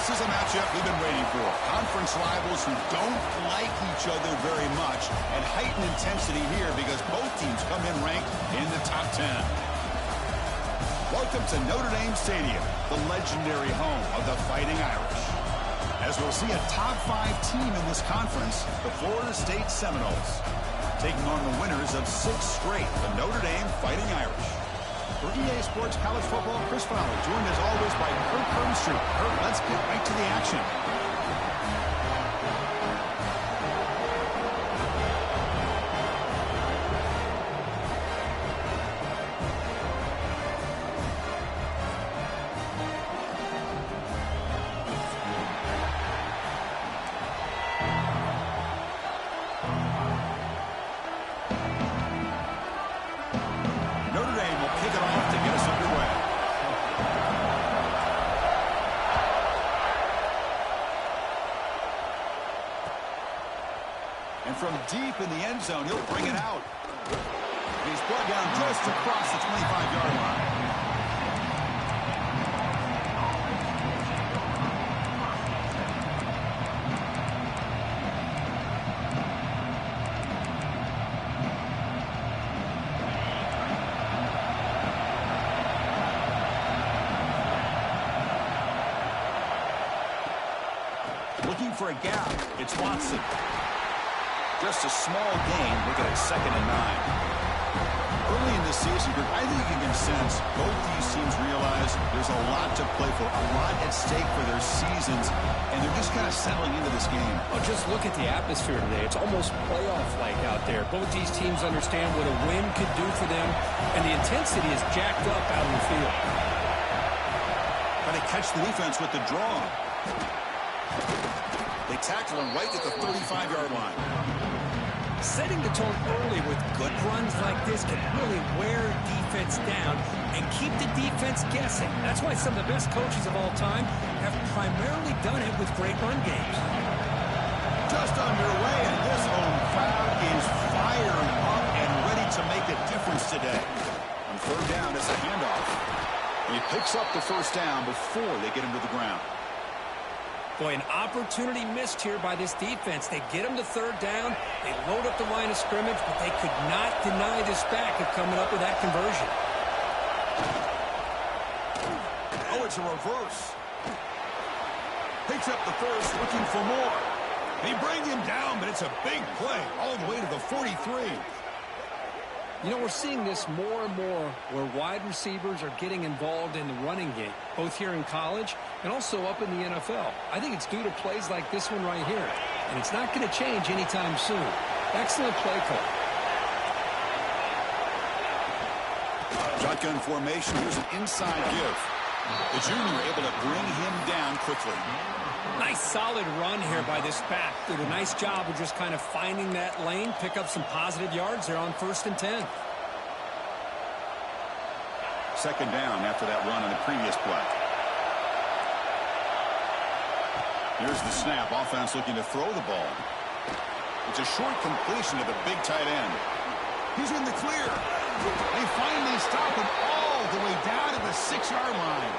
This is a matchup we've been waiting for. Conference rivals who don't like each other very much, and heightened intensity here because both teams come in ranked in the top 10. Welcome to Notre Dame Stadium, the legendary home of the Fighting Irish. As we'll see a top 5 team in this conference, the Florida State Seminoles, taking on the winners of 6 straight, the Notre Dame Fighting Irish. For EA Sports College Football, Chris Fowler, joined as always by Kurt Hermstreet. Kurt, let's get right to the action. From deep in the end zone, he'll bring it out. He's brought down just across the 25-yard line. Looking for a gap. It's Watson. Just a small gain. Look at it, 2nd and 9. Early in this season, I think you can sense both these teams realize there's a lot to play for, a lot at stake for their seasons, and they're just kind of settling into this game. Oh, just look at the atmosphere today. It's almost playoff-like out there. Both these teams understand what a win could do for them, and the intensity is jacked up out in the field. But they catch the defense with the draw. They tackle him right at the 35-yard line. Setting the tone early with good runs like this can really wear defense down and keep the defense guessing. That's why some of the best coaches of all time have primarily done it with great run games. Just underway, and this home crowd is fired up and ready to make a difference today. On 3rd down, it's a handoff. He picks up the 1st down before they get him to the ground. Boy, an opportunity missed here by this defense. They get him to 3rd down. They load up the line of scrimmage, but they could not deny this back of coming up with that conversion. Oh, it's a reverse. Picks up the 1st, looking for more. They bring him down, but it's a big play all the way to the 43. You know, we're seeing this more and more where wide receivers are getting involved in the running game, both here in college and also up in the NFL. I think it's due to plays like this one right here, and it's not going to change anytime soon. Excellent play call. Shotgun formation. Here's an inside give. The junior able to bring him down quickly. Nice solid run here by this back. Did a nice job of just kind of finding that lane, pick up some positive yards there on 1st and 10. 2nd down after that run on the previous play. Here's the snap. Offense looking to throw the ball. It's a short completion to the big tight end. He's in the clear. They finally stop him all the way down to the 6-yard line.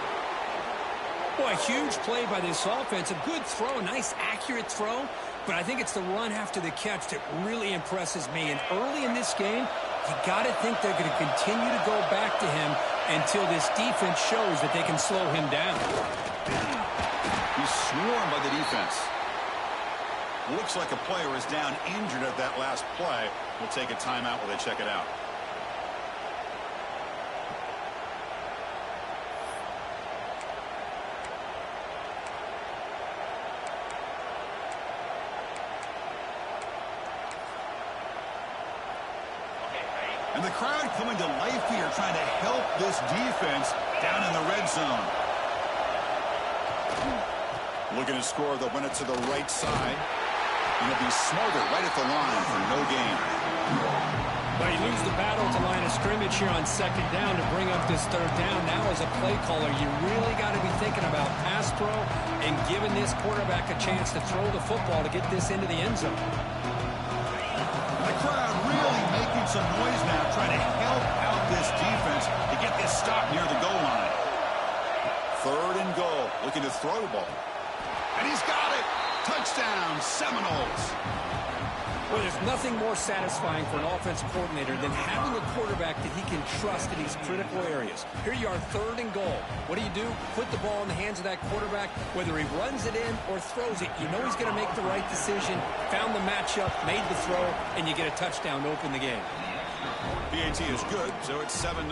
Boy, a huge play by this offense. A good throw, a nice accurate throw, but I think it's the run after the catch that really impresses me. And early in this game, you got to think they're going to continue to go back to him until this defense shows that they can slow him down. He's swarmed by the defense. Looks like a player is down injured at that last play. We'll take a timeout while they check it out. And the crowd coming to life here, trying to help this defense down in the red zone. Looking to score, they'll win it to the right side. And he'll be smarter right at the line for no gain. But you lose the battle to line of scrimmage here on 2nd down to bring up this 3rd down. Now as a play caller, you really got to be thinking about pass pro and giving this quarterback a chance to throw the football to get this into the end zone. The crowd really making some noise now, trying to help out this defense to get this stop near the goal line. 3rd and goal, looking to throw the ball. And he's got it. Touchdown, Seminoles. Well, there's nothing more satisfying for an offensive coordinator than having a quarterback that he can trust in these critical areas. Here you are, 3rd and goal. What do? Put the ball in the hands of that quarterback. Whether he runs it in or throws it, you know he's going to make the right decision. Found the matchup, made the throw, and you get a touchdown to open the game. PAT is good, so it's 7-0.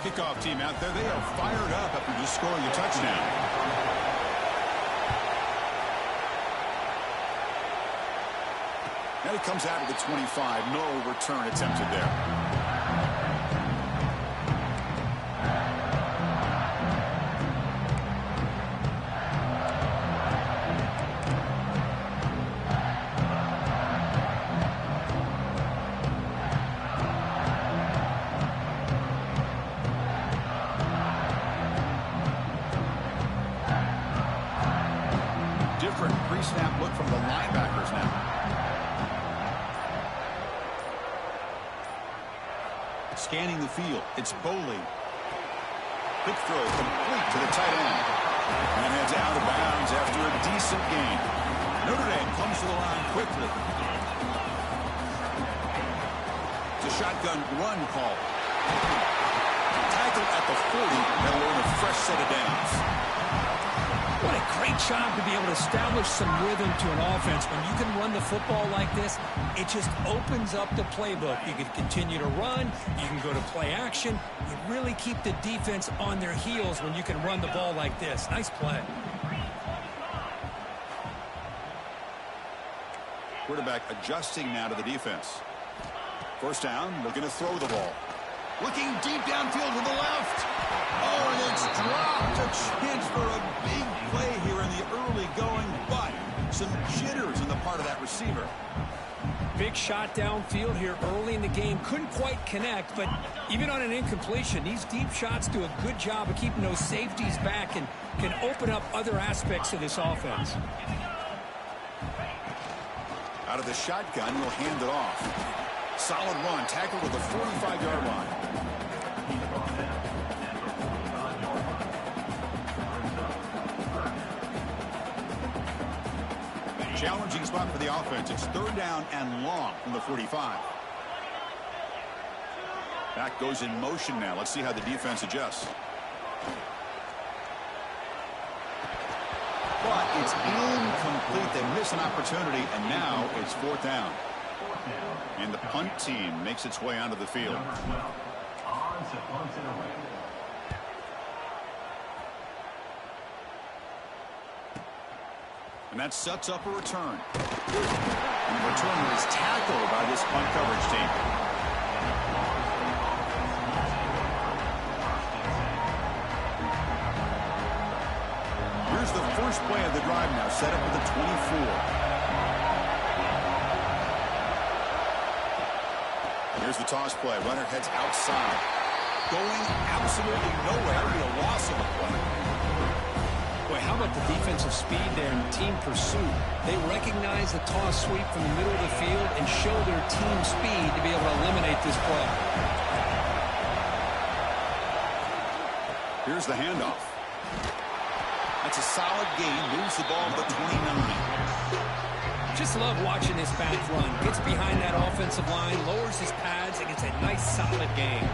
Kickoff team out there. They are fired up after just scoring a touchdown. Now he comes out of the 25. No return attempted there. Different pre-snap look from the linebackers now. Scanning the field. It's Boley. Quick throw complete to the tight end. And heads out of bounds after a decent gain. Notre Dame comes to the line quickly. It's a shotgun run call. Tackle at the 40. They'll earn a fresh set of downs. What a great job to be able to establish some rhythm to an offense. When you can run the football like this, it just opens up the playbook. You can continue to run. You can go to play action. You really keep the defense on their heels when you can run the ball like this. Nice play. Quarterback adjusting now to the defense. First down, looking to throw the ball. Looking deep downfield to the left. Oh, and it's dropped. A chance for a big play here in the early going, but some jitters on the part of that receiver. Big shot downfield here early in the game. Couldn't quite connect, but even on an incompletion, these deep shots do a good job of keeping those safeties back and can open up other aspects of this offense. Out of the shotgun, he'll hand it off. Solid run, tackled at the 45-yard line. Challenging spot for the offense. It's 3rd down and long from the 45. Back goes in motion now. Let's see how the defense adjusts. But it's incomplete. They miss an opportunity, and now it's 4th down. And the punt team makes its way onto the field. And that sets up a return. And the returner is tackled by this punt coverage team. Here's the first play of the drive now, set up with the 24. Here's the toss play. Runner heads outside. Going absolutely nowhere. It'll be a loss of a play. Boy, how about the defensive speed there and team pursuit? They recognize the toss sweep from the middle of the field and show their team speed to be able to eliminate this play. Here's the handoff. That's a solid gain. Moves the ball to the 29. Just love watching this back run. Gets behind that offensive line, lowers his pads, and gets a nice solid gain.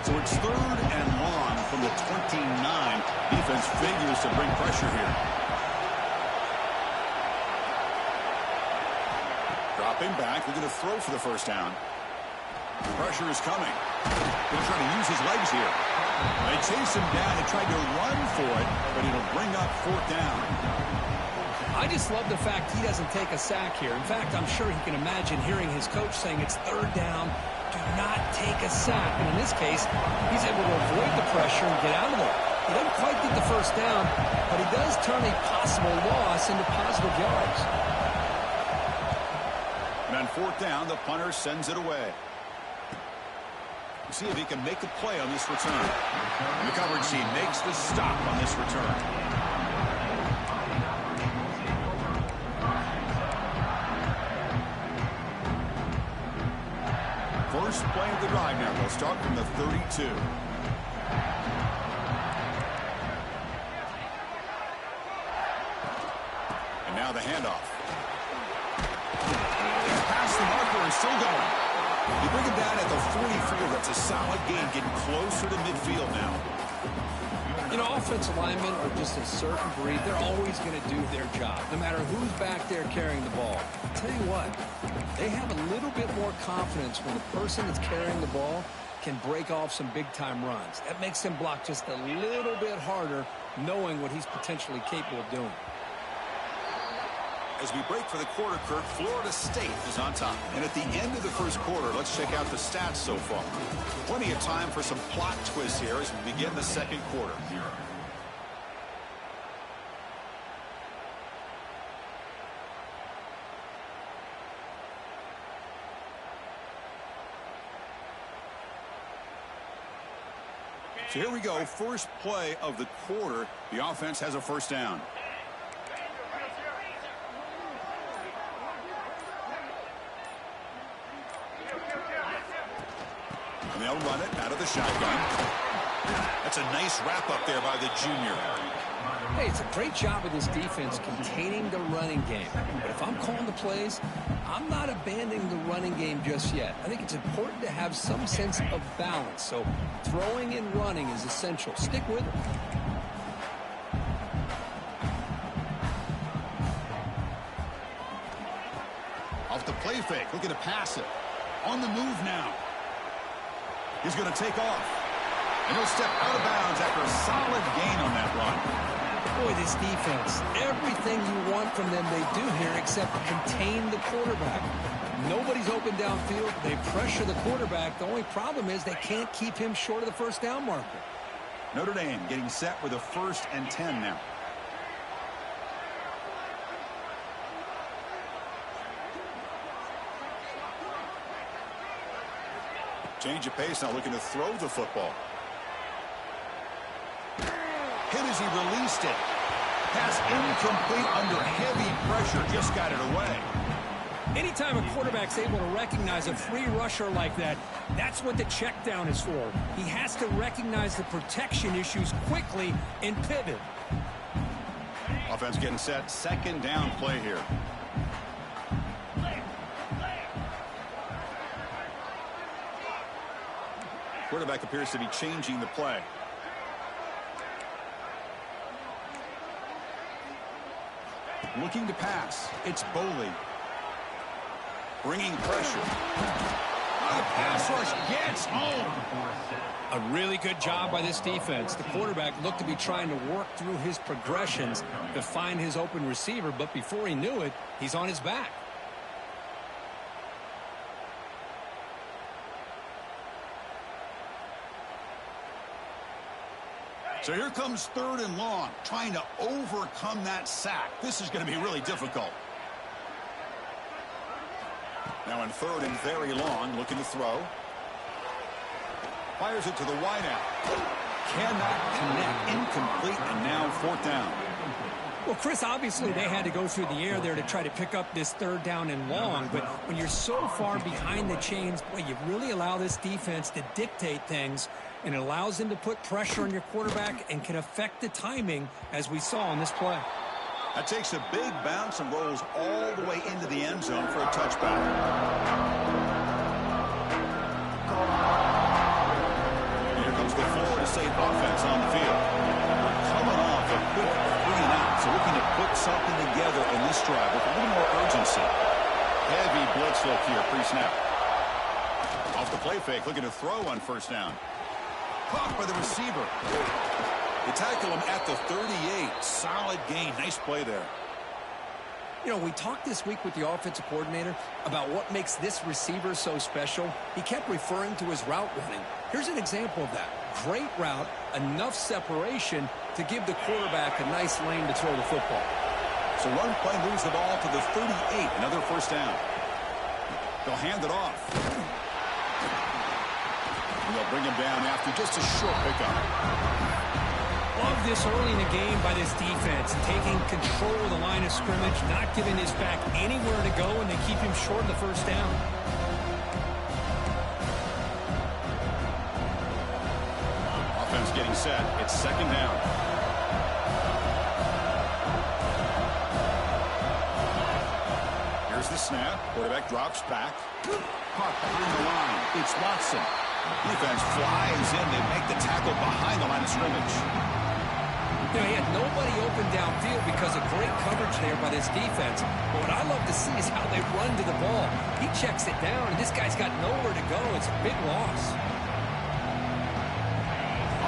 So it's 3rd and long from the 29. Defense figures to bring pressure here. Dropping back, looking to throw for the first down. Pressure is coming. Going to try to use his legs here. They chase him down and tried to run for it, but it'll bring up 4th down. I just love the fact he doesn't take a sack here. In fact, I'm sure he can imagine hearing his coach saying it's 3rd down. Do not take a sack. And in this case, he's able to avoid the pressure and get out of there. He doesn't quite get the first down, but he does turn a possible loss into positive yards. And on 4th down, the punter sends it away. See if he can make the play on this return. The coverage team makes the stop on this return. First play of the drive now. They'll start from the 32. And now the handoff. Past the marker and still going. You bring him down at the 44. That's a solid gain, getting closer to midfield now. You know, offensive linemen are just a certain breed. They're always going to do their job, no matter who's back there carrying the ball. I'll tell you what, they have a little bit more confidence when the person that's carrying the ball can break off some big-time runs. That makes them block just a little bit harder, knowing what he's potentially capable of doing. As we break for the quarter, Kirk, Florida State is on top. And at the end of the first quarter, let's check out the stats so far. Plenty of time for some plot twists here as we begin the second quarter. So here we go, first play of the quarter. The offense has a first down. And they'll run it out of the shotgun. That's a nice wrap up there by the junior. Hey, it's a great job of this defense containing the running game. But if I'm calling the plays, I'm not abandoning the running game just yet. I think it's important to have some sense of balance. So throwing and running is essential. Stick with it. Off the play fake, looking to pass it. On the move now. He's going to take off. And he'll step out of bounds after a solid gain on that run. Boy, this defense, everything you want from them they do here except contain the quarterback. Nobody's open downfield. They pressure the quarterback. The only problem is they can't keep him short of the first down marker. Notre Dame getting set with a 1st and 10 now. Change of pace now, looking to throw the football. Hit as he released it. Pass incomplete under heavy pressure. Just got it away. Anytime a quarterback's able to recognize a free rusher like that, that's what the check down is for. He has to recognize the protection issues quickly and pivot. Offense getting set. Second down play here. Quarterback appears to be changing the play. Looking to pass. It's Boley. Bringing pressure. The pass rush gets home. A really good job by this defense. The quarterback looked to be trying to work through his progressions to find his open receiver, but before he knew it, he's on his back. So here comes 3rd and long, trying to overcome that sack. This is going to be really difficult. Now in 3rd and very long, looking to throw. Fires it to the wideout. Cannot connect, incomplete, and now 4th down. Well, Chris, obviously they had to go through the air there to try to pick up this 3rd down and long, but when you're so far behind the chains, boy, you really allow this defense to dictate things, and it allows them to put pressure on your quarterback and can affect the timing, as we saw on this play. That takes a big bounce and rolls all the way into the end zone for a touchback. Here comes the Florida State offense on the field. We're coming off a quick 3 and out, so looking to put something together in this drive with a little more urgency. Heavy blitz look here, pre-snap. Off the play fake, looking to throw on 1st down. Caught by the receiver. They tackle him at the 38. Solid gain. Nice play there. You know, we talked this week with the offensive coordinator about what makes this receiver so special. He kept referring to his route running. Here's an example of that. Great route, enough separation to give the quarterback a nice lane to throw the football. So run play moves the ball to the 38. Another 1st down. They'll hand it off. And they'll bring him down after just a short pickup. Love this early in the game by this defense, taking control of the line of scrimmage, not giving his back anywhere to go, and they keep him short of the first down. Offense getting set. It's second down. Here's the snap. Quarterback drops back. Caught behind the line. It's Watson. Defense flies in. They make the tackle behind the line of scrimmage. You know, he had nobody open downfield because of great coverage there by this defense. But what I love to see is how they run to the ball. He checks it down, and this guy's got nowhere to go. It's a big loss.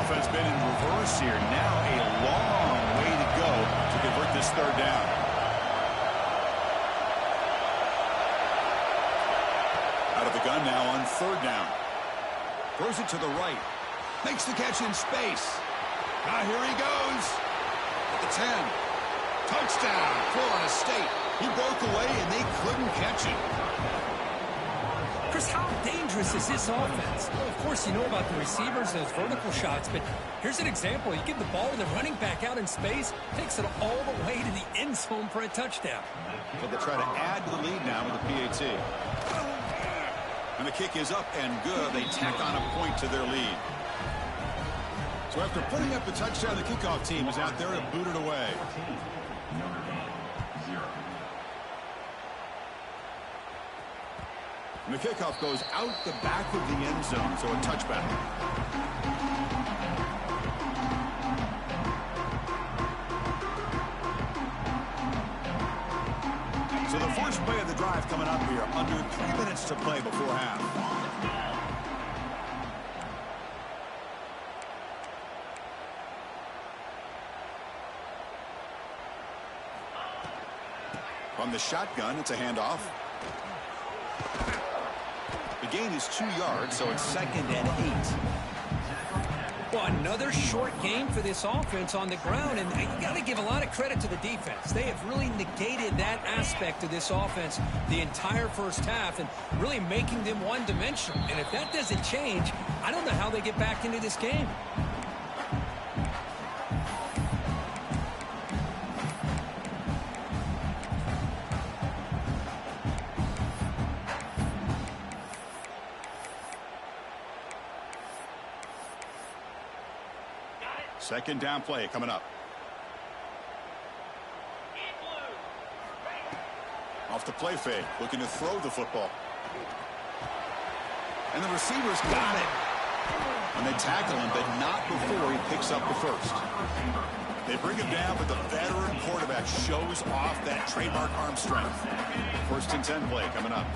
Offense been in reverse here. Now a long way to go to convert this third down. Out of the gun now on third down. Throws it to the right. Makes the catch in space. Now here he goes. At the 10. Touchdown, Florida State. He broke away, and they couldn't catch it. Chris, how dangerous is this offense? Well, of course, you know about the receivers, those vertical shots, but here's an example. You give the ball to the running back out in space, takes it all the way to the end zone for a touchdown. So they'll try to add to the lead now with the PAT. And the kick is up and good. They tack on a point to their lead. So after putting up the touchdown, the kickoff team is out there to boot it away. And the kickoff goes out the back of the end zone, so a touchback. So the first play of the drive coming up here, under 3 minutes to play before half. From the shotgun, it's a handoff. The gain is 2 yards, so it's 2nd and 8. Well, another short game for this offense on the ground, and you got to give a lot of credit to the defense. They have really negated that aspect of this offense the entire first half and really making them one-dimensional. And if that doesn't change, I don't know how they get back into this game. Second down play coming up. Off the play fake, looking to throw the football. And the receivers got it. And they tackle him, but not before he picks up the first. They bring him down, but the veteran quarterback shows off that trademark arm strength. 1st and 10 play coming up.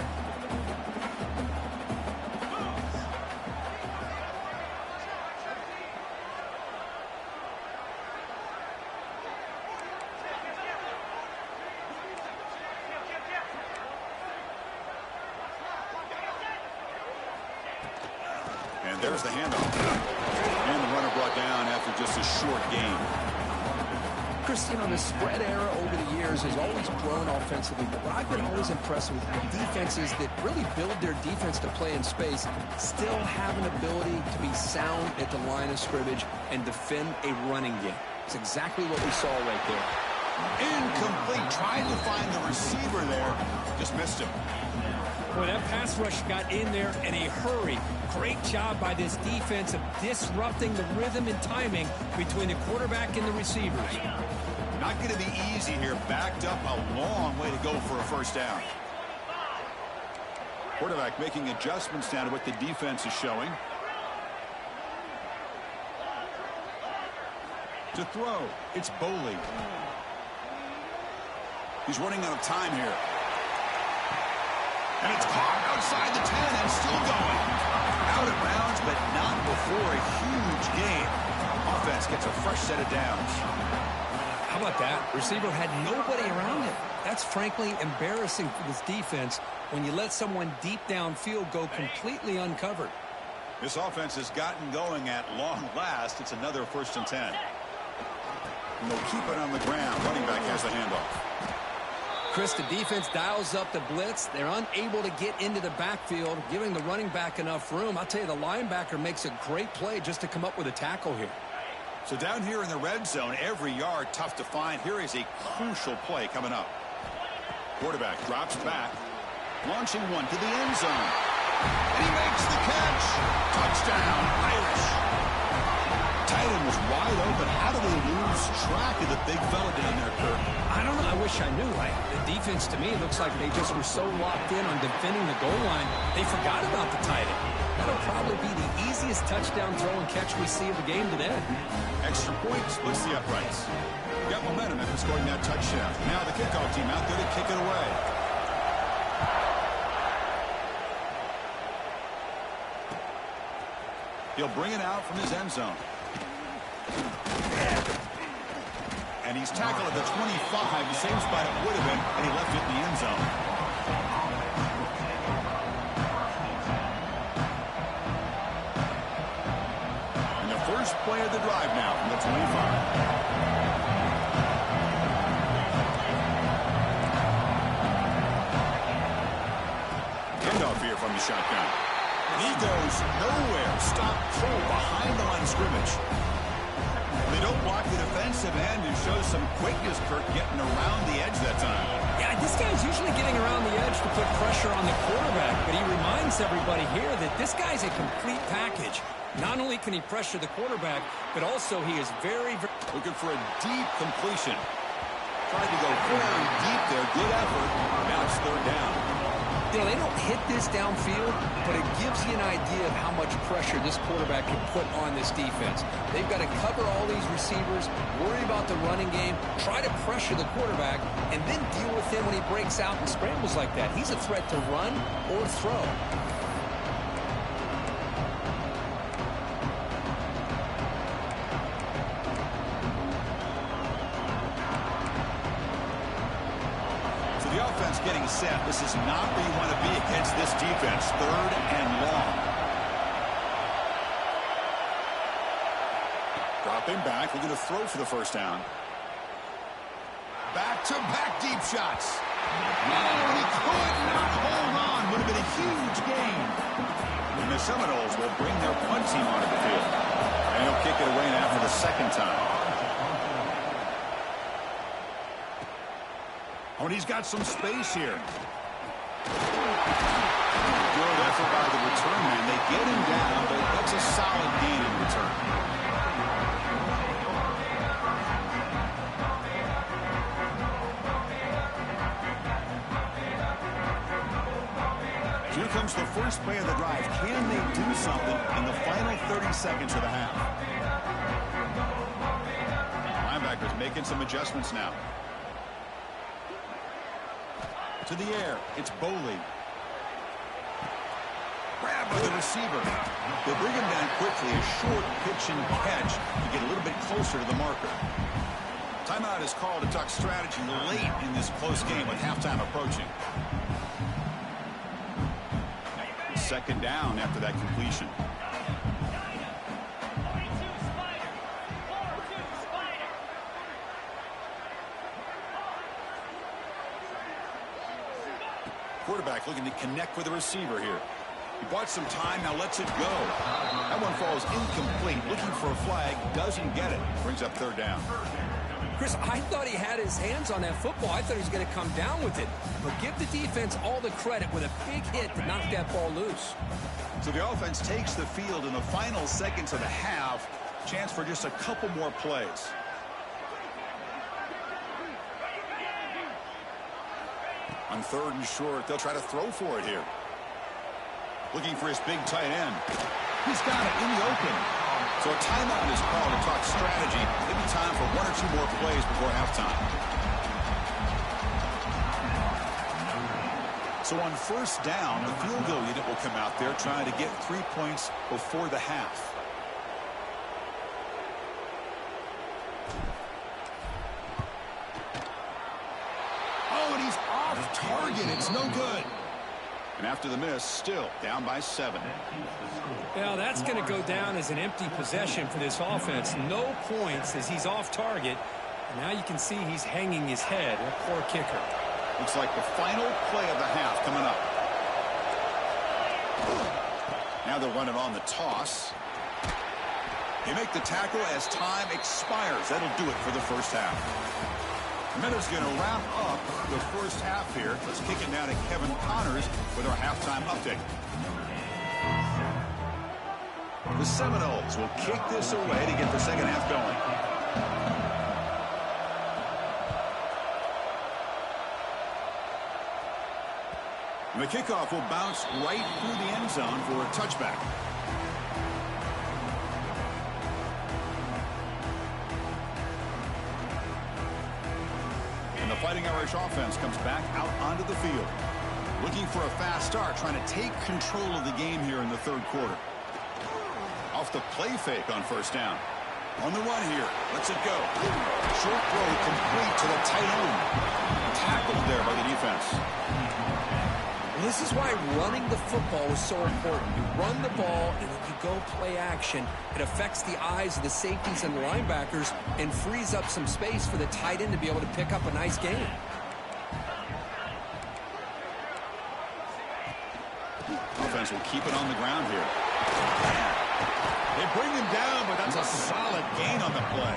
And there's the handoff. And the runner brought down after just a short gain. Chris, you know, the spread era over the years has always grown offensively, but what I've been always impressed with defenses that really build their defense to play in space still have an ability to be sound at the line of scrimmage and defend a running game. It's exactly what we saw right there. Incomplete. Tried to find the receiver there. Just missed him. Well, that pass rush got in there in a hurry. Great job by this defense of disrupting the rhythm and timing between the quarterback and the receivers. Not going to be easy here. Backed up a long way to go for a first down. Quarterback making adjustments down to what the defense is showing. To throw, it's Boley. He's running out of time here. And it's caught outside the 10 and still going. Out of bounds, but not before a huge gain. Offense gets a fresh set of downs. How about that? Receiver had nobody around him. That's frankly embarrassing for this defense when you let someone deep downfield go completely uncovered. This offense has gotten going at long last. It's another 1st and 10. And they'll keep it on the ground. Running back has the handoff. Chris, the defense dials up the blitz. They're unable to get into the backfield, giving the running back enough room. I'll tell you, the linebacker makes a great play just to come up with a tackle here. So down here in the red zone, every yard tough to find. Here is a crucial play coming up. Quarterback drops back, launching one to the end zone. And he makes the catch. Touchdown, Irish. Tight end was wide open. How do they lose track of the big fella down there, Kirk? I don't know. I wish I knew. The defense, to me, looks like they just were so locked in on defending the goal line, they forgot about the tight end. That'll probably be the easiest touchdown throw and catch we see of the game today. Extra point splits the uprights. Got momentum after scoring that touchdown. Now the kickoff team out there to kick it away. He'll bring it out from his end zone. And he's tackled at the 25, the same spot it would have been, and he left it in the end zone. And the first play of the drive now from the 25. Handoff here from the shotgun. He goes nowhere. Stop throw behind the line of scrimmage. They don't block the defensive end and show some quickness, Kirk, getting around the edge that time. Yeah, this guy's usually getting around the edge to put pressure on the quarterback, but he reminds everybody here that this guy's a complete package. Not only can he pressure the quarterback, but also he is very looking for a deep completion. Tried to go very deep there. Good effort. Now it's third down. You know, they don't hit this downfield, but it gives you an idea of how much pressure this quarterback can put on this defense. They've got to cover all these receivers, worry about the running game, try to pressure the quarterback, and then deal with him when he breaks out and scrambles like that. He's a threat to run or throw. Getting set. This is not where you want to be against this defense. Third and long. Dropping back. We're going to throw for the first down. Back-to-back deep shots. Oh, he could not hold on. Would have been a huge gain. And the Seminoles will bring their punt team onto the field. And he'll kick it away now for the second time. Oh, and he's got some space here. Good effort by the return man. They get him down, but that's a solid gain in return. Here comes the first play of the drive. Can they do something in the final 30 seconds of the half? Linebackers making some adjustments now. To the air, it's Boley. Grab by the receiver. They bring him down quickly, a short pitch and catch to get a little bit closer to the marker. Timeout is called to talk strategy late in this close game with halftime approaching. Second down after that completion. Quarterback looking to connect with the receiver here. He bought some time, now lets it go. That one falls incomplete. Looking for a flag, doesn't get it. Brings up third down. Chris, I thought he had his hands on that football. I thought he was going to come down with it. But give the defense all the credit with a big hit to knock that ball loose. So the offense takes the field in the final seconds of the half. Chance for just a couple more plays. On third and short, they'll try to throw for it here. Looking for his big tight end. He's got it in the open. So a timeout is called to talk strategy. Maybe time for one or two more plays before halftime. So on first down, the field goal unit will come out there trying to get 3 points before the half. Target, it's no good. And after the miss, still down by 7. Well, that's going to go down as an empty possession for this offense. No points as he's off target. And now you can see he's hanging his head. A poor kicker. Looks like the final play of the half coming up. Now they'll run it on the toss. They make the tackle as time expires. That'll do it for the first half. Minutes going to wrap up the first half here. Let's kick it down to Kevin Connors with our halftime update. The Seminoles will kick this away to get the second half going. And the kickoff will bounce right through the end zone for a touchback. And the Fighting Irish offense comes back out onto the field. Looking for a fast start, trying to take control of the game here in the third quarter. Off the play fake on first down. On the run here. Lets it go. Short throw complete to the tight end. Tackled there by the defense. Well, this is why running the football is so important. You run the ball, and when you go play action, it affects the eyes of the safeties and the linebackers and frees up some space for the tight end to be able to pick up a nice gain. Offense will keep it on the ground here. They bring him down, but that's a solid gain on the play.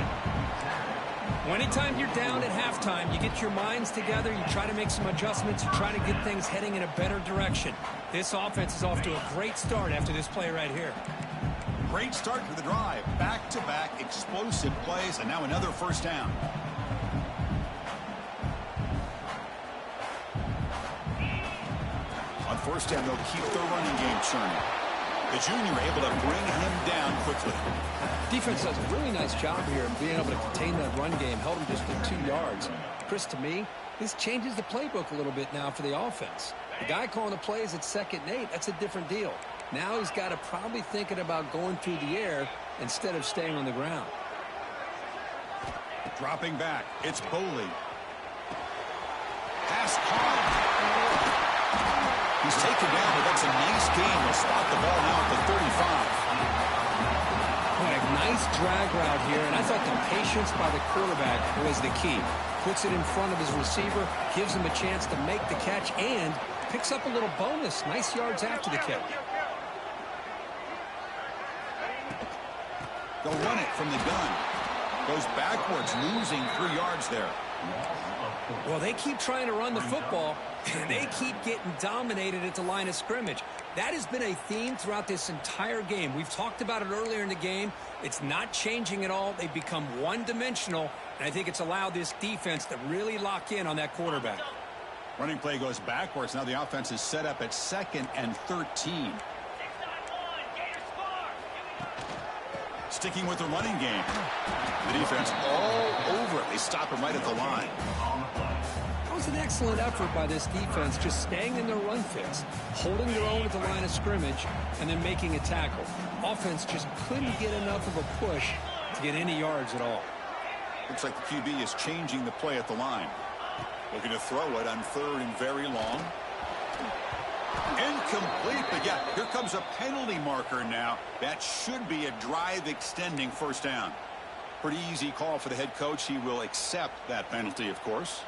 Well, anytime you're down at halftime, you get your minds together, you try to make some adjustments, you try to get things heading in a better direction. This offense is off to a great start after this play right here. Great start to the drive. Back-to-back explosive plays, and now another first down. On first down, they'll keep their running game churning. The junior able to bring him down quickly. Defense does a really nice job here of being able to contain that run game, held him just to 2 yards. Chris, to me, this changes the playbook a little bit now for the offense. The guy calling the plays at 2nd and 8, that's a different deal. Now he's got to probably thinking about going through the air instead of staying on the ground. Dropping back, it's Boley. Pass caught. He's taken down, but that's a nice gain. He'll spot the ball now at the 35. Boy, nice drag route here, and I thought the patience by the quarterback was the key. Puts it in front of his receiver, gives him a chance to make the catch, and picks up a little bonus. Nice yards after the catch. They'll run it from the gun. Goes backwards, losing 3 yards there. Well, they keep trying to run the football, and they keep getting dominated at the line of scrimmage. That has been a theme throughout this entire game. We've talked about it earlier in the game. It's not changing at all. They've become one-dimensional, and I think it's allowed this defense to really lock in on that quarterback. Running play goes backwards. Now the offense is set up at 2nd and 13. Sticking with the running game. The defense all over it. They stop him right at the line. That was an excellent effort by this defense, just staying in their run fits, holding their own at the line of scrimmage, and then making a tackle. Offense just couldn't get enough of a push to get any yards at all. Looks like the QB is changing the play at the line. Looking to throw it on 3rd and very long. Incomplete, but yeah, here comes a penalty marker now. That should be a drive-extending first down. Pretty easy call for the head coach. He will accept that penalty, of course.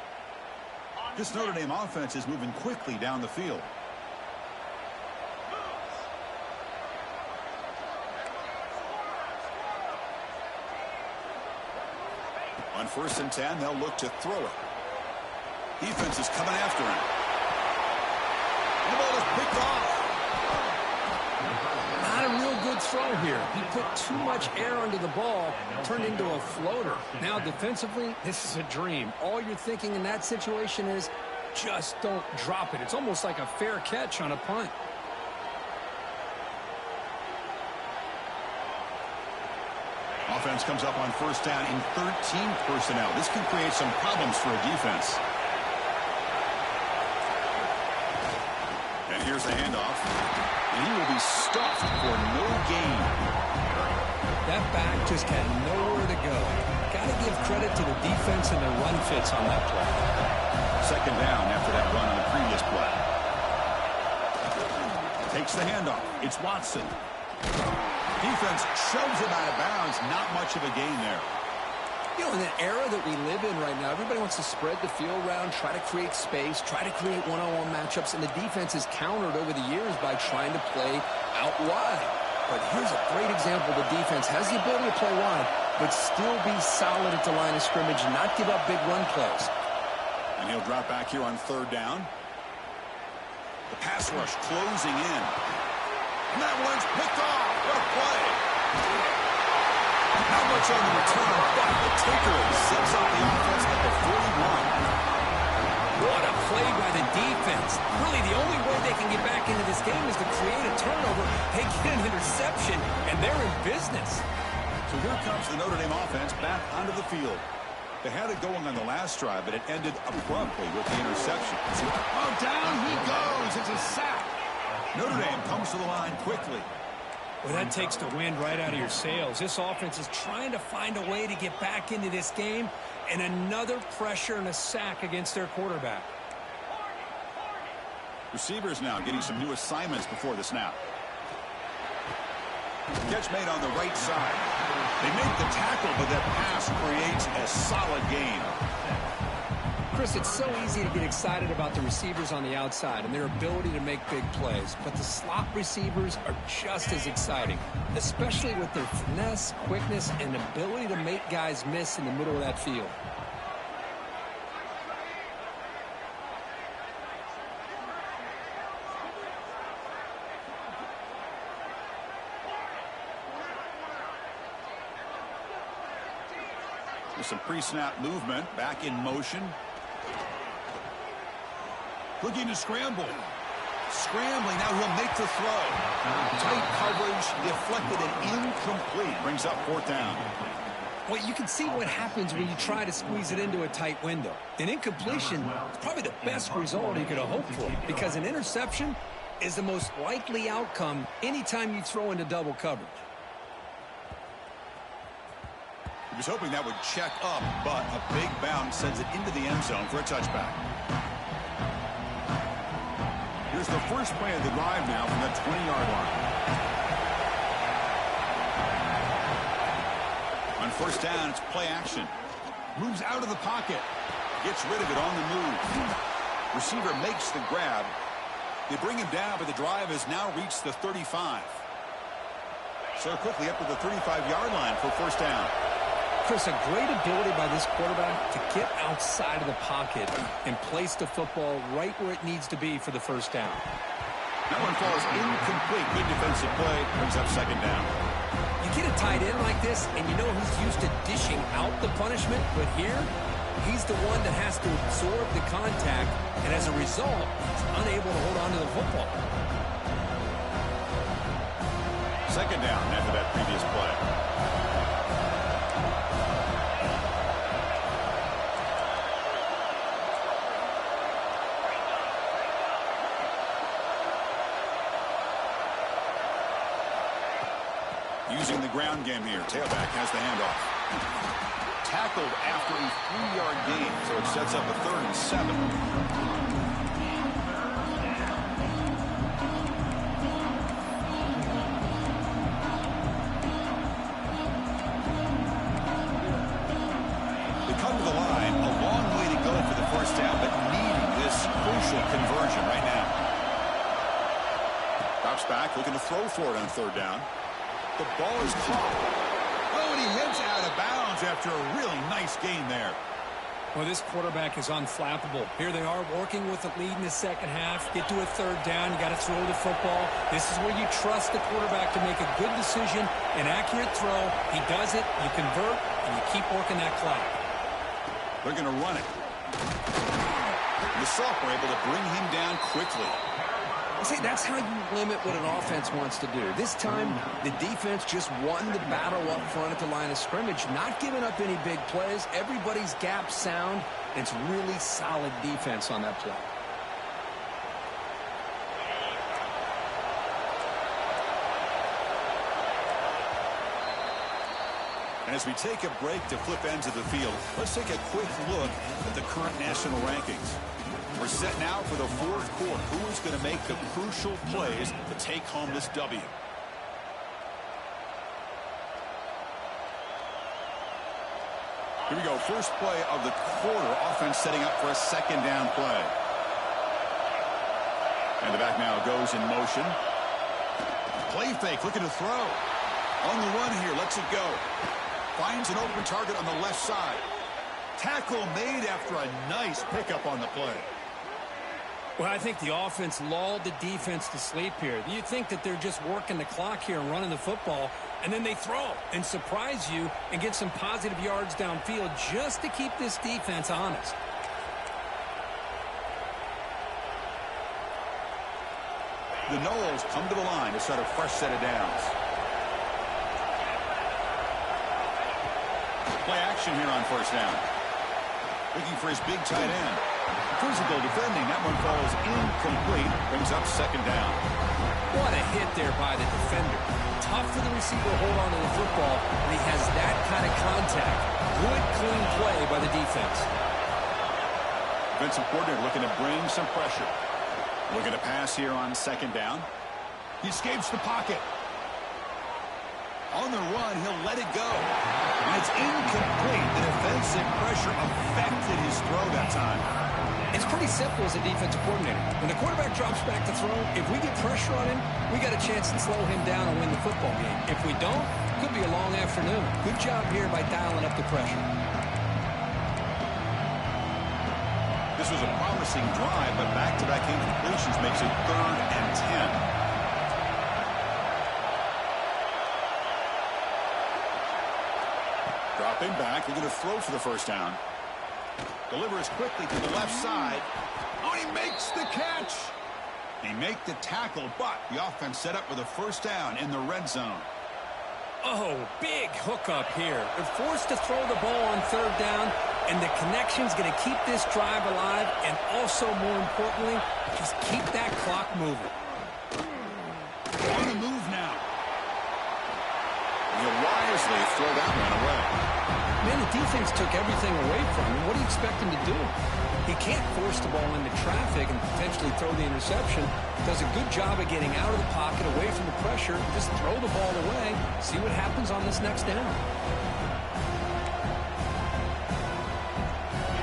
This Notre Dame offense is moving quickly down the field. On 1st and 10, they'll look to throw it. Defense is coming after him. The ball is picked off. Not a real good throw here. He put too much air under the ball, turned into a floater. Now defensively, this is a dream. All you're thinking in that situation is just don't drop it. It's almost like a fair catch on a punt. Offense comes up on 1st down in 13 personnel. This can create some problems for a defense. And here's the handoff. And he will be stuffed for no gain. That back just had nowhere to go. Got to give credit to the defense and their run fits on that play. 2nd down after that run on the previous play. Takes the handoff. It's Watson. Defense shoves him out of bounds. Not much of a gain there. You know, in the era that we live in right now, everybody wants to spread the field around, try to create space, try to create one-on-one matchups, and the defense is countered over the years by trying to play out wide. But here's a great example. The defense has the ability to play wide, but still be solid at the line of scrimmage and not give up big run plays. And he'll drop back here on third down. The pass rush closing in. And that one's picked off. What a play. Not much on the return, but the takeaway sets up the offense at the 41. What a play by the defense. Really, the only way they can get back into this game is to create a turnover. They get an interception, and they're in business. So here comes the Notre Dame offense back onto the field. They had it going on the last drive, but it ended abruptly with the interception. Oh, down he goes. It's a sack. Notre Dame comes to the line quickly. Well, that takes the wind right out of your sails. This offense is trying to find a way to get back into this game, and another pressure and a sack against their quarterback. Receivers now getting some new assignments before the snap. Catch made on the right side. They make the tackle, but that pass creates a solid gain. Chris, it's so easy to get excited about the receivers on the outside and their ability to make big plays, but the slot receivers are just as exciting, especially with their finesse, quickness, and ability to make guys miss in the middle of that field. With some pre-snap movement, back in motion. Looking to scramble. Scrambling, now he'll make the throw. Tight coverage, deflected and incomplete. Brings up fourth down. Well, you can see what happens when you try to squeeze it into a tight window. An incompletion is probably the best result you could have hoped for, because an interception is the most likely outcome anytime you throw into double coverage. He was hoping that would check up, but a big bounce sends it into the end zone for a touchback. Here's the first play of the drive now from the 20-yard line. On first down, it's play action. Moves out of the pocket. Gets rid of it on the move. Receiver makes the grab. They bring him down, but the drive has now reached the 35. So quickly up to the 35-yard line for first down. Chris, a great ability by this quarterback to get outside of the pocket and place the football right where it needs to be for the first down. That one falls incomplete. Good defensive play. Brings up second down. You get a tight end like this, and you know he's used to dishing out the punishment, but here, he's the one that has to absorb the contact, and as a result, he's unable to hold on to the football. Second down after that previous play. Using the ground game here. Tailback has the handoff. Tackled after a 3-yard gain, so it sets up a 3rd and 7. They come to the line. A long way to go for the first down, but needing this crucial conversion right now. Drops back, looking to throw for it on third down. The ball is caught. Oh, and he hits out of bounds after a really nice gain there. Well, this quarterback is unflappable. Here they are working with the lead in the second half. Get to a third down. You got to throw the football. This is where you trust the quarterback to make a good decision, an accurate throw. He does it, you convert, and you keep working that clock. They're going to run it. The sophomore able to bring him down quickly. See, that's how you limit what an offense wants to do. This time, the defense just won the battle up front at the line of scrimmage, not giving up any big plays. Everybody's gap sound. It's really solid defense on that play. And as we take a break to flip ends of the field, let's take a quick look at the current national rankings. We're set now for the fourth quarter. Who is going to make the crucial plays to take home this W? Here we go, first play of the quarter. Offense setting up for a second down play. And the back now goes in motion. Play fake, looking to throw. On the run here, lets it go. Finds an open target on the left side. Tackle made after a nice pickup on the play. Well, I think the offense lulled the defense to sleep here. You think that they're just working the clock here and running the football, and then they throw and surprise you and get some positive yards downfield just to keep this defense honest. The Knowles come to the line to start a fresh set of downs. Play action here on first down. Looking for his big tight end. Physical defending. That one falls incomplete. Brings up second down. What a hit there by the defender. Tough for the receiver to hold on to the football, and he has that kind of contact. Good, clean play by the defense. Defensive coordinator looking to bring some pressure. Looking to pass here on second down. He escapes the pocket. On the run, he'll let it go. And it's incomplete. The defensive pressure affected his throw that time. It's pretty simple as a defensive coordinator. When the quarterback drops back to throw, if we get pressure on him, we got a chance to slow him down and win the football game. If we don't, it could be a long afternoon. Good job here by dialing up the pressure. This was a promising drive, but back-to-back incompletions makes it 3rd and 10. Dropping back, they're going to throw for the first down. Delivers quickly to the left side. Oh, he makes the catch. They make the tackle, but the offense set up with a first down in the red zone. Oh, big hookup here. They're forced to throw the ball on third down, and the connection's going to keep this drive alive, and also, more importantly, just keep that clock moving. On the move now. He'll wisely throw that one away. Man, the defense took everything away from him. What do you expect him to do? He can't force the ball into traffic and potentially throw the interception. Does a good job of getting out of the pocket, away from the pressure, just throw the ball away, see what happens on this next down.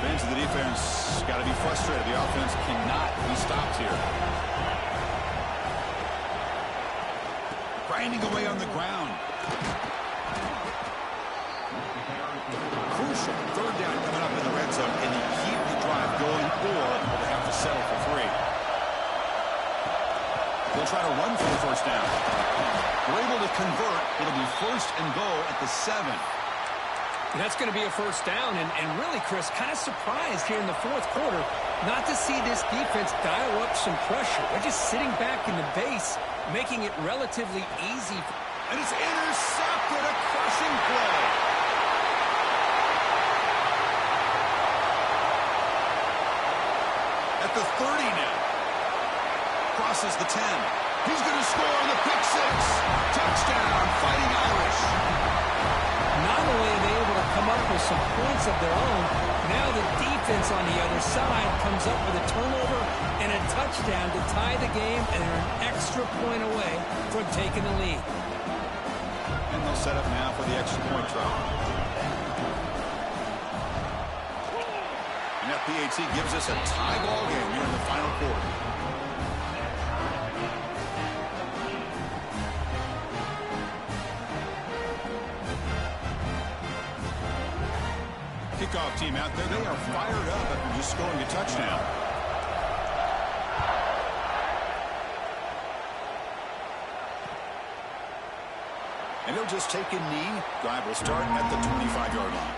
Fans of the defense got to be frustrated. The offense cannot be stopped here. Grinding away on the ground. Crucial. Third down coming up in the red zone. Can they keep the drive going, or will they have to settle for 3? They'll try to run for the first down. They're able to convert. It'll be 1st and goal at the 7. That's going to be a first down, and really, Chris, kind of surprised here in the fourth quarter not to see this defense dial up some pressure. They're just sitting back in the base, making it relatively easy. And it's intercepted. A crushing play. At the 30 now. Crosses the 10. He's going to score the pick 6. Touchdown, Fighting Irish. Not only are they able to come up with some points of their own, now the defense on the other side comes up with a turnover and a touchdown to tie the game, and they're an extra point away from taking the lead. And they'll set up now for the extra point try. And that PAT gives us a tie ball game here in the final quarter. Kickoff team out there, they are fired up after just scoring a touchdown. And he'll just take a knee. Drive will start at the 25-yard line.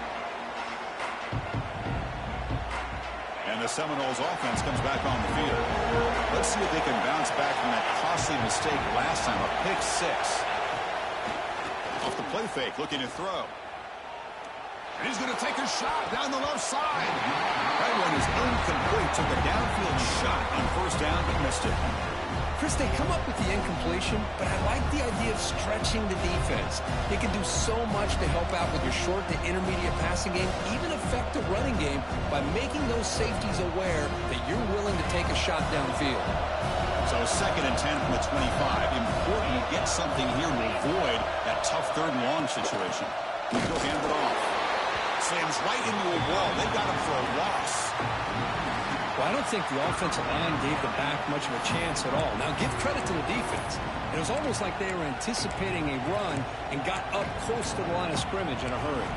And the Seminoles offense comes back on the field. Let's see if they can bounce back from that costly mistake last time, a pick 6. Off the play fake, looking to throw. And he's going to take a shot down the left side. That one is incomplete. Took a downfield shot on first down, but missed it. Chris, they come up with the incompletion, but I like the idea of stretching the defense. They can do so much to help out with your short to intermediate passing game, even affect the running game by making those safeties aware that you're willing to take a shot downfield. So 2nd and 10 from the 25. Important to get something here to avoid that tough 3rd and long situation. He'll hand it off. Slams right into a wall. They got him for a loss. Well, I don't think the offensive line gave the back much of a chance at all. Now, give credit to the defense. It was almost like they were anticipating a run and got up close to the line of scrimmage in a hurry.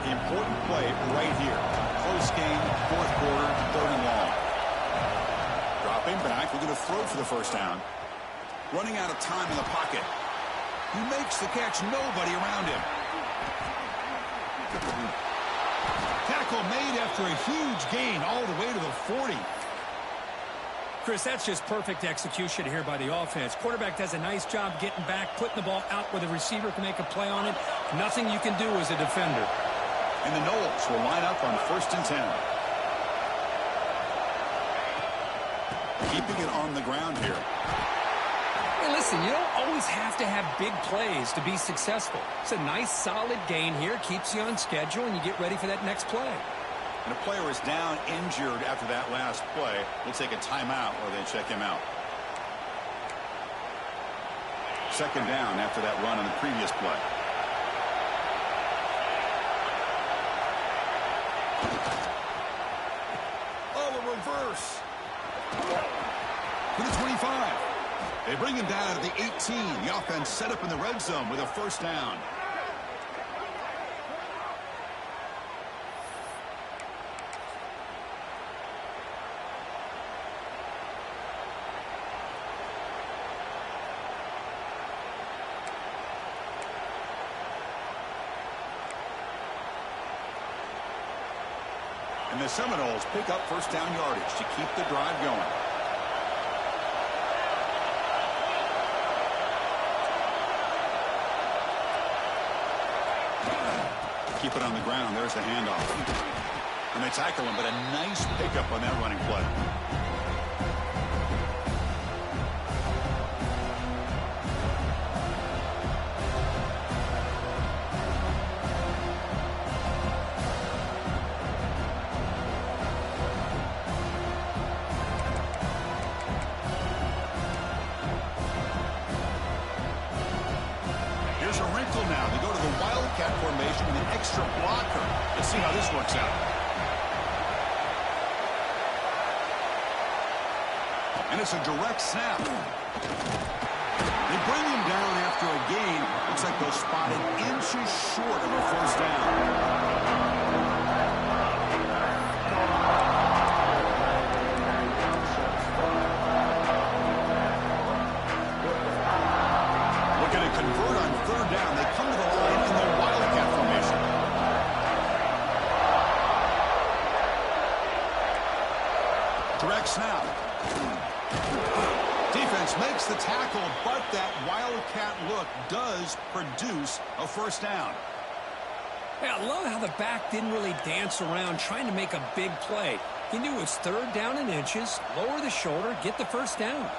The important play right here. Close game, fourth quarter, third and long. Dropping back, looking to throw for the first down. Running out of time in the pocket. He makes the catch, nobody around him. Tackle made after a huge gain all the way to the 40. Chris, that's just perfect execution here by the offense. Quarterback does a nice job getting back, putting the ball out where the receiver can make a play on it. Nothing you can do as a defender. And the Knowles will line up on 1st and 10. Keeping it on the ground here. Hey, listen, you don't always have to have big plays to be successful. It's a nice, solid gain here. Keeps you on schedule, and you get ready for that next play. And a player is down injured after that last play. We'll take a timeout while they check him out. Second down after that run on the previous play. Oh, the reverse. To the 25. They bring him down at the 18. The offense set up in the red zone with a first down. And the Seminoles pick up first down yardage to keep the drive going. Keep it on the ground. There's the handoff. And they tackle him, but a nice pickup on that running play. Here's a wrinkle now. They go to the Wildcat formation with an extra blocker. Let's see how this works out. And it's a direct snap. They bring him down after a gain. Looks like they'll spot it inches short of a first down. Convert on third down. They come to the line in the Wildcat formation. Direct snap. Defense makes the tackle, but that Wildcat look does produce a first down. Yeah, I love how the back didn't really dance around trying to make a big play. He knew it's third down in inches, lower the shoulder, get the first down.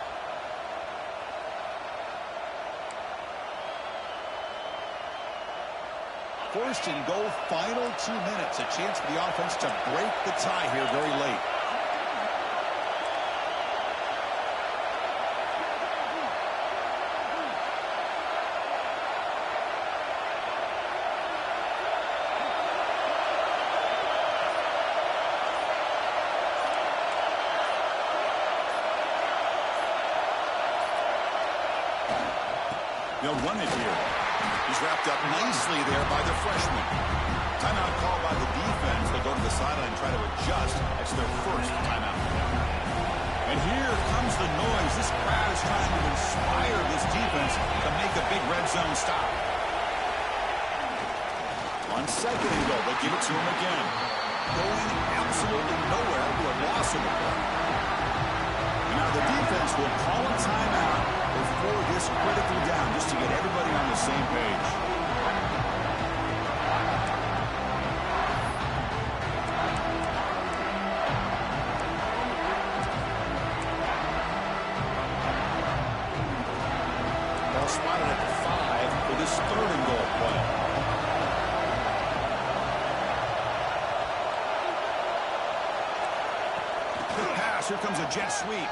First and goal, final 2 minutes. A chance for the offense to break the tie here very late. They'll run it here. He's wrapped up nicely there by the freshman. Timeout called by the defense. They'll go to the sideline and try to adjust. That's their first timeout. And here comes the noise. This crowd is trying to inspire this defense to make a big red zone stop. On second and goal, they give it to him again. Going absolutely nowhere with a loss of the play. And now the defense will call a timeout before this critical down, just to get everybody on the same page. Ball spotted at the 5 for this third and goal play. Good pass. Here comes a jet sweep.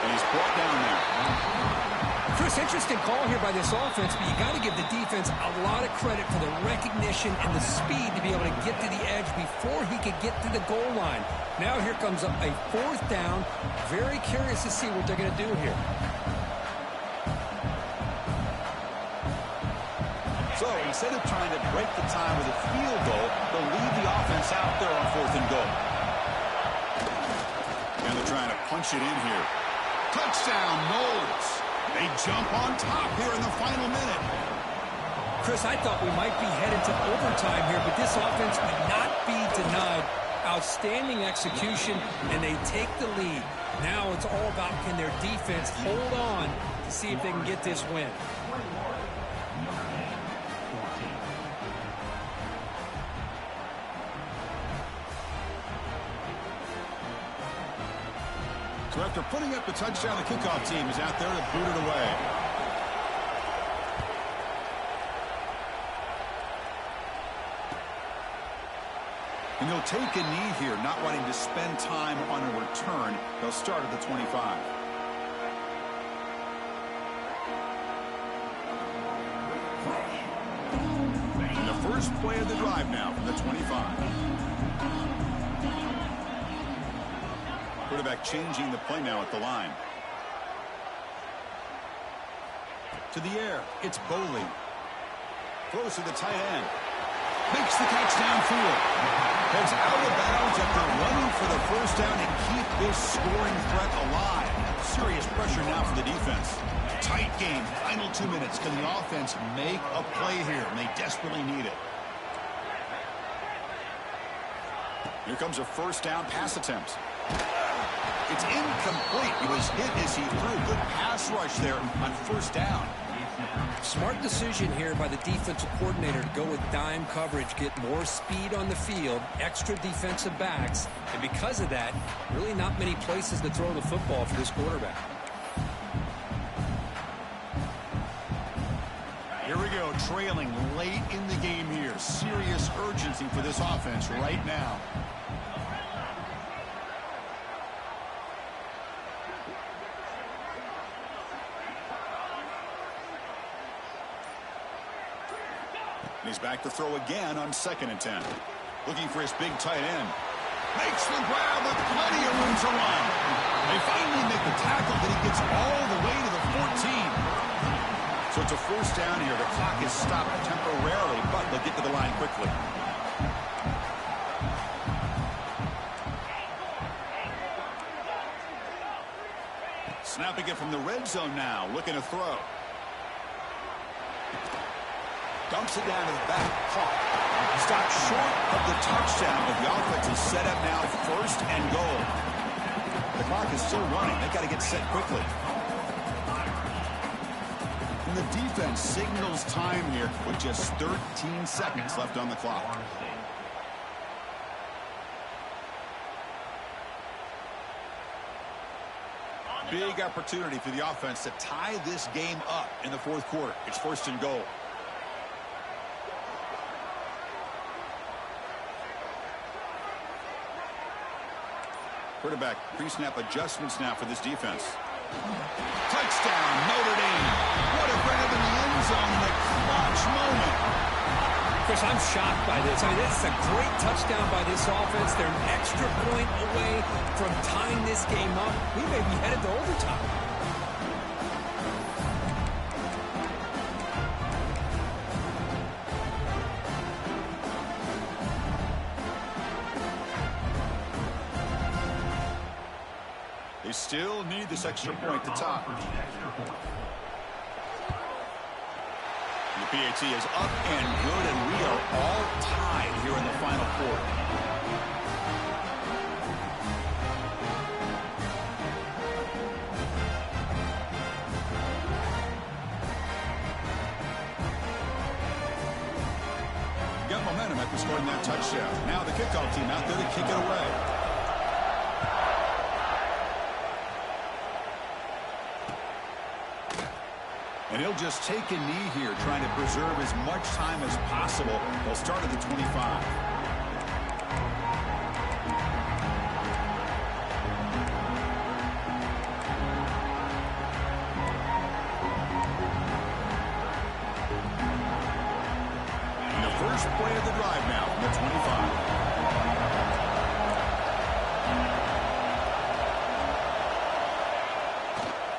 And he's brought down there. Chris, interesting call here by this offense, but you got to give the defense a lot of credit for the recognition and the speed to be able to get to the edge before he could get to the goal line. Now here comes a 4th down. Very curious to see what they're going to do here. So instead of trying to break the tie with a field goal, they'll leave the offense out there on 4th and goal. And they're trying to punch it in here. Touchdown, Knowles. They jump on top here in the final minute. Chris, I thought we might be headed to overtime here, but this offense would not be denied. Outstanding execution, and they take the lead. Now it's all about can their defense hold on to see if they can get this win. So after putting up the touchdown, the kickoff team is out there to boot it away. And they'll take a knee here, not wanting to spend time on a return. They'll start at the 25. And the first play of the drive now from the 25. Quarterback changing the play now at the line. To the air, it's Boley. Throws to the tight end. Makes the catch downfield. Heads out of bounds after running for the first down and keep this scoring threat alive. Serious pressure now for the defense. Tight game, final 2 minutes. Can the offense make a play here? And they desperately need it. Here comes a first down pass attempt. It's incomplete. He was hit as he threw. Good pass rush there on first down. Smart decision here by the defensive coordinator to go with dime coverage, get more speed on the field, extra defensive backs, and because of that, really not many places to throw the football for this quarterback. Here we go, trailing late in the game here. Serious urgency for this offense right now. He's back to throw again on 2nd and 10. Looking for his big tight end. Makes the grab with plenty of room to run. They finally make the tackle, but he gets all the way to the 14. So it's a first down here. The clock is stopped temporarily, but they'll get to the line quickly. Snapping it from the red zone now. Looking to throw. Dumps it down to the back. Caught. Stopped short of the touchdown, but the offense is set up now 1st and goal. The clock is still running. They've got to get set quickly. And the defense signals time here with just 13 seconds left on the clock. Big opportunity for the offense to tie this game up in the 4th quarter. It's 1st and goal. Quarterback pre-snap adjustments now for this defense. Touchdown, Notre Dame. What a grab in the end zone in a clutch moment. Chris, I'm shocked by this. I mean, this is a great touchdown by this offense. They're an extra point away from tying this game up. We may be headed to overtime. They still need this extra point to top. The PAT is up and good, and we are all tied here in the final quarter. Got momentum after scoring that touchdown. Now the kickoff team out there to kick it away. And he'll just take a knee here, trying to preserve as much time as possible. They'll start at the 25. play of the drive now from the 25.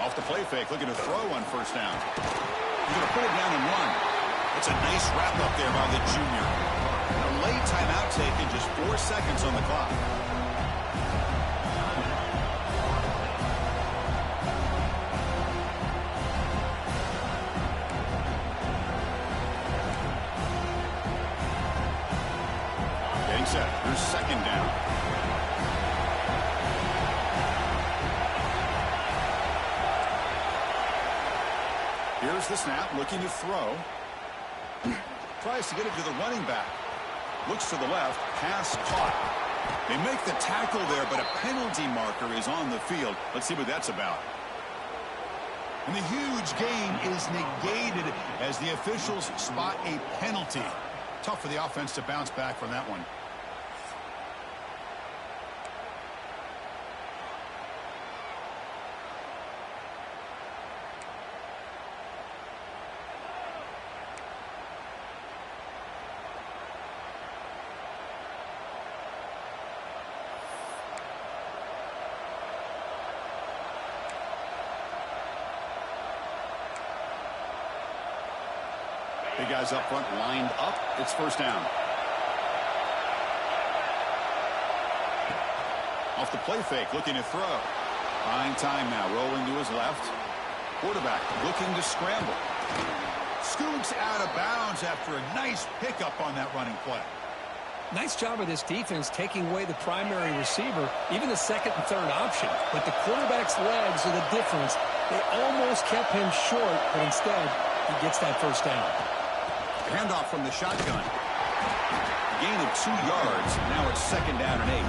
Off the play fake, looking to throw on first down. He's going to pull it down and run. It's a nice wrap up there by the junior. A late timeout taken, just 4 seconds on the clock. Getting set. Here's second down. Here's the snap, looking to throw. Tries to get it to the running back. Looks to the left, pass caught. They make the tackle there, but a penalty marker is on the field. Let's see what that's about. And the huge gain is negated as the officials spot a penalty. Tough for the offense to bounce back from that one. Big guys up front lined up. It's first down. Off the play fake, looking to throw. Buying time now, rolling to his left. Quarterback looking to scramble. Scoots out of bounds after a nice pickup on that running play. Nice job of this defense taking away the primary receiver, even the second and third option. But the quarterback's legs are the difference. They almost kept him short, but instead, he gets that first down. Handoff from the shotgun. Gain of 2 yards. Now it's second down and 8.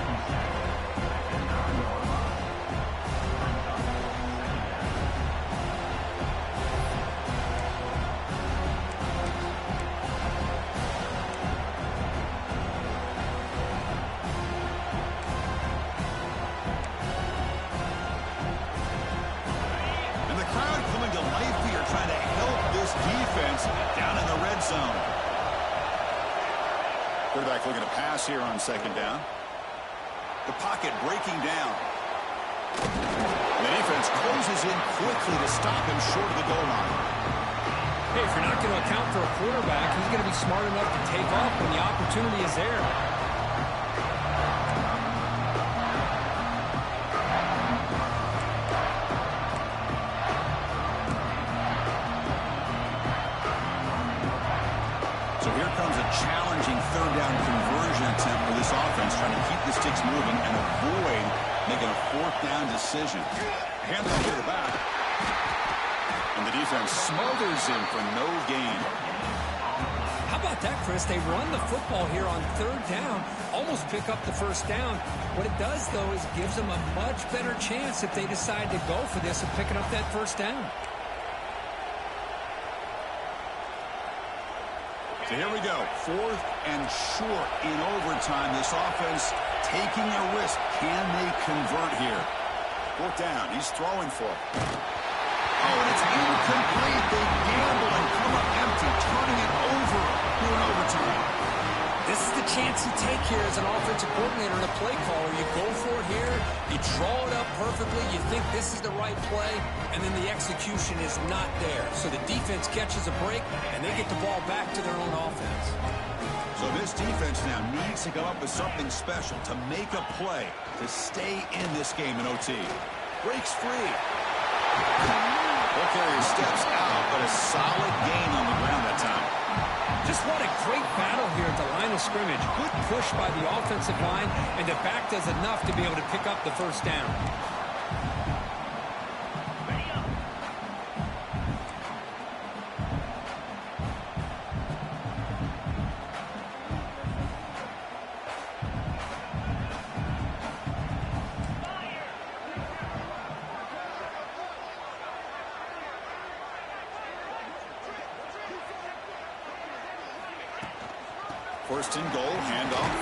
And the crowd coming to life here, trying to help this defense down in the red zone. Quarterback looking to pass here on second down. The pocket breaking down. The defense closes in quickly to stop him short of the goal line. Hey, if you're not going to account for a quarterback, he's going to be smart enough to take off when the opportunity is there. So here comes a challenging third down conversion attempt for this offense, trying to keep the sticks moving and avoid making a fourth down decision. Handoff to the back. And the defense smothers him for no gain. How about that, Chris? They run the football here on third down, almost pick up the first down. What it does, though, is gives them a much better chance if they decide to go for this of picking up that first down. So here we go, fourth and short in overtime. This offense taking a risk. Can they convert here? Fourth down, he's throwing for it. Oh, and it's incomplete. They gamble and come up empty, turning it over here in overtime. This is the chance you take here as an offensive coordinator and a play caller. You go for it here, you draw it up perfectly, you think this is the right play, and then the execution is not there. So the defense catches a break, and they get the ball back to their own offense. So this defense now needs to come up with something special to make a play to stay in this game in OT. Breaks free. Ball carrier steps out, but a solid gain on the ground that time. Just what a great battle here at the line of scrimmage. Good push by the offensive line, and the back does enough to be able to pick up the first down. First and goal, handoff.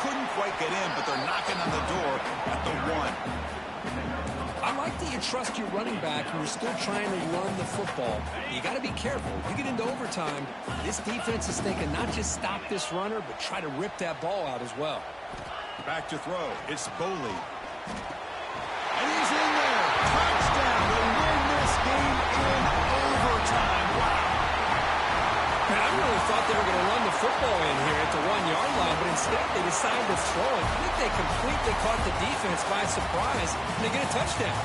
Couldn't quite get in, but they're knocking on the door at the 1. I I like that you trust your running back and you're still trying to run the football. You got to be careful. You get into overtime, this defense is thinking not just stop this runner, but try to rip that ball out as well. Back to throw. It's Boley. And he's in there. Touchdown to win this game in overtime. Wow. Man, I really thought they were going to run the football in here at the 1-yard line, but instead they decided to throw it. I think they completely caught the defense by surprise, and they get a touchdown.